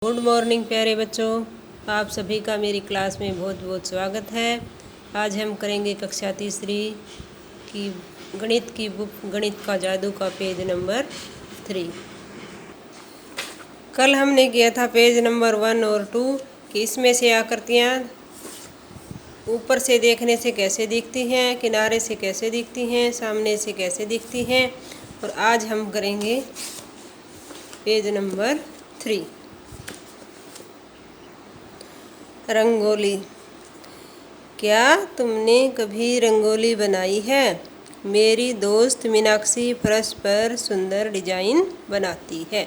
Good morning प्यारे बच्चों, आप सभी का मेरी क्लास में बहुत बहुत स्वागत है। आज हम करेंगे कक्षा तीसरी की गणित की बुक गणित का जादू का पेज नंबर 3। कल हमने किया था पेज नंबर 1 और 2 कि इसमें से आकृतियाँ ऊपर से देखने से कैसे दिखती हैं, किनारे से कैसे दिखती हैं, सामने से कैसे दिखती हैं। और आज हम करेंगे पेज नंबर 3 रंगोली। क्या तुमने कभी रंगोली बनाई है? मेरी दोस्त मीनाक्षी फर्श पर सुंदर डिजाइन बनाती है।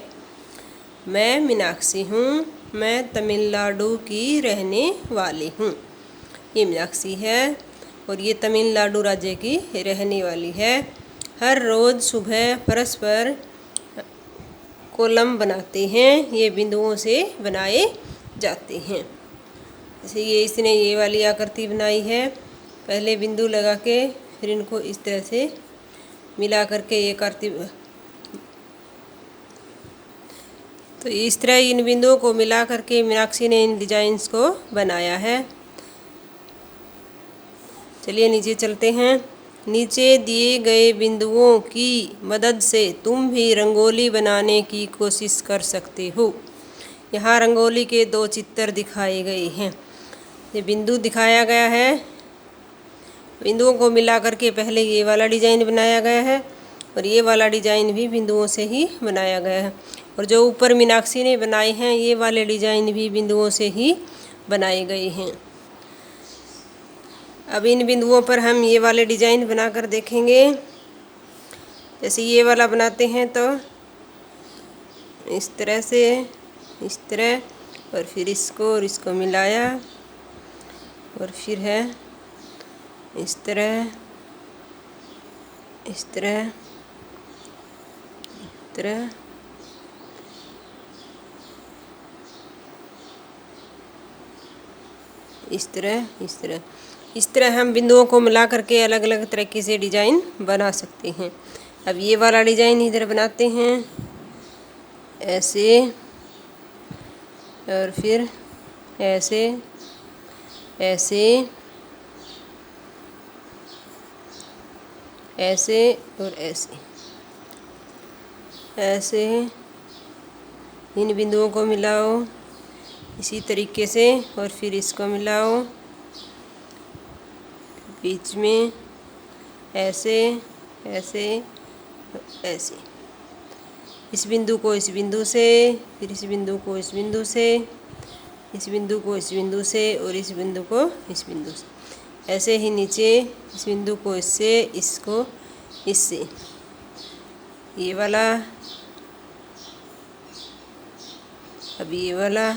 मैं मीनाक्षी हूँ, मैं तमिलनाडु की रहने वाली हूँ। ये मीनाक्षी है और ये तमिलनाडु राज्य की रहने वाली है। हर रोज़ सुबह फर्श पर कॉलम बनाते हैं, ये बिंदुओं से बनाए जाते हैं। जैसे इसने ये वाली आकृति बनाई है, पहले बिंदु लगा के फिर इनको इस तरह से मिला करके ये आकृति, तो इस तरह इन बिंदुओं को मिला करके मीनाक्षी ने इन डिजाइन्स को बनाया है। चलिए नीचे चलते हैं। नीचे दिए गए बिंदुओं की मदद से तुम भी रंगोली बनाने की कोशिश कर सकते हो। यहाँ रंगोली के 2 चित्र दिखाए गए हैं। ये बिंदु दिखाया गया है, बिंदुओं को मिला करके पहले ये वाला डिजाइन बनाया गया है और ये वाला डिजाइन भी बिंदुओं से ही बनाया गया है। और जो ऊपर मीनाक्षी ने बनाए हैं ये वाले डिजाइन भी बिंदुओं से ही बनाए गए हैं। अब इन बिंदुओं पर हम ये वाले डिजाइन बनाकर देखेंगे। जैसे ये वाला बनाते हैं तो इस तरह से, इस तरह, और फिर इसको और इसको मिलाया और फिर है इस तरह, इस तरह, इस तरह, इस तरह, इस तरह, इस तरह हम बिंदुओं को मिला करके अलग अलग तरीके से डिजाइन बना सकते हैं। अब ये वाला डिजाइन इधर बनाते हैं ऐसे, और फिर ऐसे, ऐसे, ऐसे और ऐसे, ऐसे इन बिंदुओं को मिलाओ इसी तरीके से और फिर इसको मिलाओ बीच में ऐसे, ऐसे, ऐसे। इस बिंदु को इस बिंदु से, फिर इस बिंदु को इस बिंदु से, इस बिंदु को इस बिंदु से और इस बिंदु को इस बिंदु से। ऐसे ही नीचे इस बिंदु को इससे, इसको इससे, ये वाला, अब ये वाला।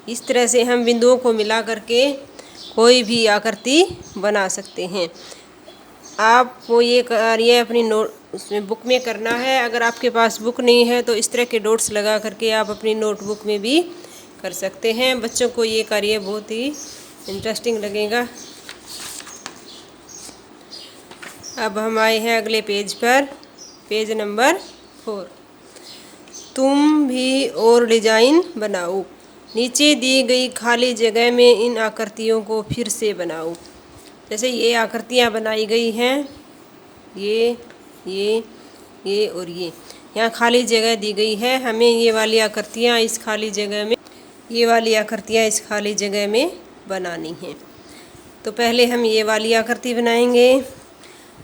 इस तरह से हम बिंदुओं को मिला करके कोई भी आकृति बना सकते हैं। आपको ये कार्य अपनी नोट उसमें बुक में करना है। अगर आपके पास बुक नहीं है तो इस तरह के डॉट्स लगा करके आप अपनी नोटबुक में भी कर सकते हैं। बच्चों को ये कार्य बहुत ही इंटरेस्टिंग लगेगा। अब हम आए हैं अगले पेज पर, पेज नंबर 4। तुम भी और डिजाइन बनाओ। नीचे दी गई खाली जगह में इन आकृतियों को फिर से बनाओ। जैसे ये आकृतियाँ बनाई गई हैं, ये और ये, यहाँ खाली जगह दी गई है। हमें ये वाली आकृतियाँ इस खाली जगह में, ये वाली आकृतियाँ इस खाली जगह में बनानी हैं। तो पहले हम ये वाली आकृति बनाएंगे।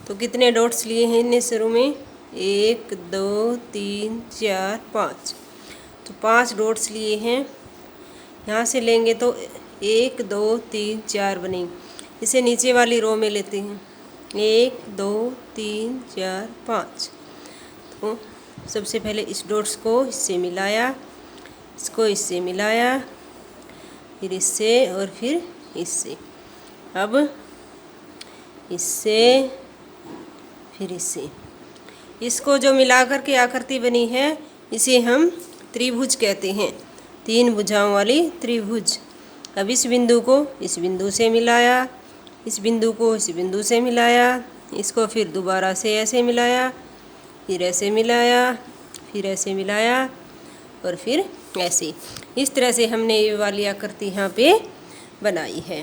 तो कितने डॉट्स लिए हैं इनने शुरू में? 1 2 3 4 5। तो 5 डॉट्स लिए हैं। यहाँ से लेंगे तो 1 2 3 4 बनेंगे। इसे नीचे वाली रो में लेते हैं, 1 2 3 4 5। तो सबसे पहले इस डॉट्स को इससे मिलाया, इसको इससे मिलाया, फिर इससे और फिर इससे। अब इससे फिर इससे, इसको जो मिला कर के आकृति बनी है इसे हम त्रिभुज कहते हैं, 3 भुजाओं वाली त्रिभुज। अब इस बिंदु को इस बिंदु से मिलाया, इस बिंदु को इस बिंदु से मिलाया, इसको फिर दोबारा से ऐसे मिलाया, फिर ऐसे मिलाया, फिर ऐसे मिलाया और फिर ऐसे। इस तरह से हमने ये वाली आकृति यहाँ पे बनाई है।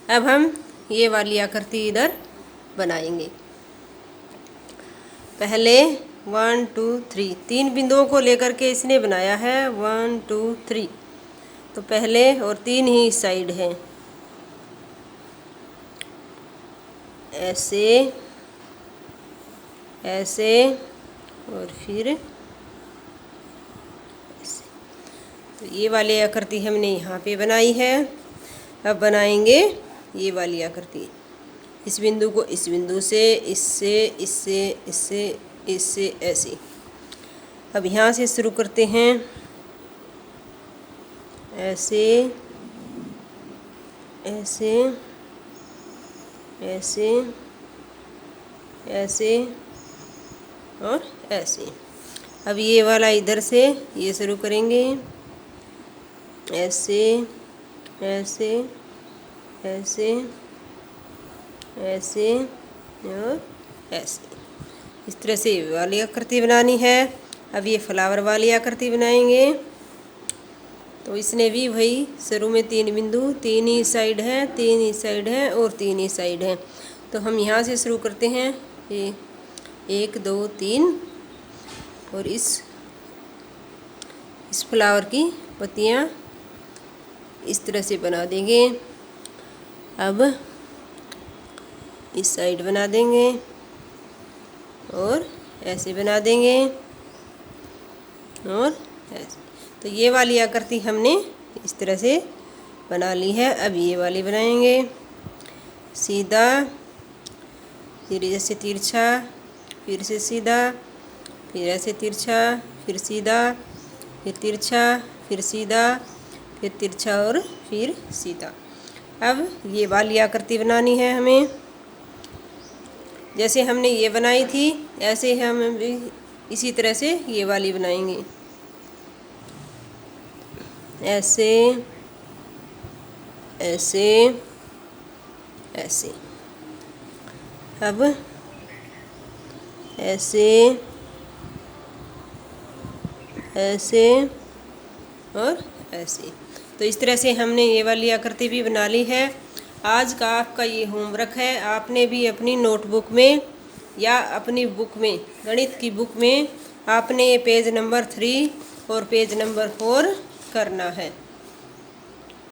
अब हम ये वाली आकृति इधर बनाएंगे। पहले 1 2 3 3 बिंदुओं को लेकर के इसने बनाया है 1 2 3। तो पहले और 3 ही साइड हैं, ऐसे ऐसे और फिर ऐसे। तो ये वाली आकृति हमने यहाँ पे बनाई है। अब बनाएंगे ये वाली आकृति। इस बिंदु को इस बिंदु से, इससे, इससे, इससे, इससे ऐसे। अब यहाँ से शुरू करते हैं, ऐसे ऐसे ऐसे ऐसे और ऐसे। अब ये वाला इधर से ये शुरू करेंगे, ऐसे ऐसे ऐसे ऐसे और ऐसे। इस तरह से ये वाली आकृति बनानी है। अब ये फ्लावर वाली आकृति बनाएंगे। तो इसने भी वही शुरू में 3 बिंदु, 3 ही साइड हैं, 3 ही साइड हैं और 3 ही साइड हैं। तो हम यहाँ से शुरू करते हैं, ये 1 2 3 और इस फ्लावर की पत्तियाँ इस तरह से बना देंगे। अब इस साइड बना देंगे और ऐसे बना देंगे और ऐसे। तो ये वाली आकृति हमने इस तरह से बना ली है। अब ये वाली बनाएंगे, सीधा, फिर ऐसे तिरछा, फिर से सीधा, फिर ऐसे तिरछा, फिर सीधा, फिर तिरछा, फिर सीधा, फिर तिरछा और फिर सीधा। अब ये वाली आकृति बनानी है हमें। जैसे हमने ये बनाई थी ऐसे हम भी इसी तरह से ये वाली बनाएंगे, ऐसे ऐसे ऐसे। अब ऐसे ऐसे और ऐसे। तो इस तरह से हमने ये वाली आकृति भी बना ली है। आज का आपका ये होमवर्क है। आपने भी अपनी नोटबुक में या अपनी बुक में, गणित की बुक में, आपने ये पेज नंबर 3 और पेज नंबर 4 करना है।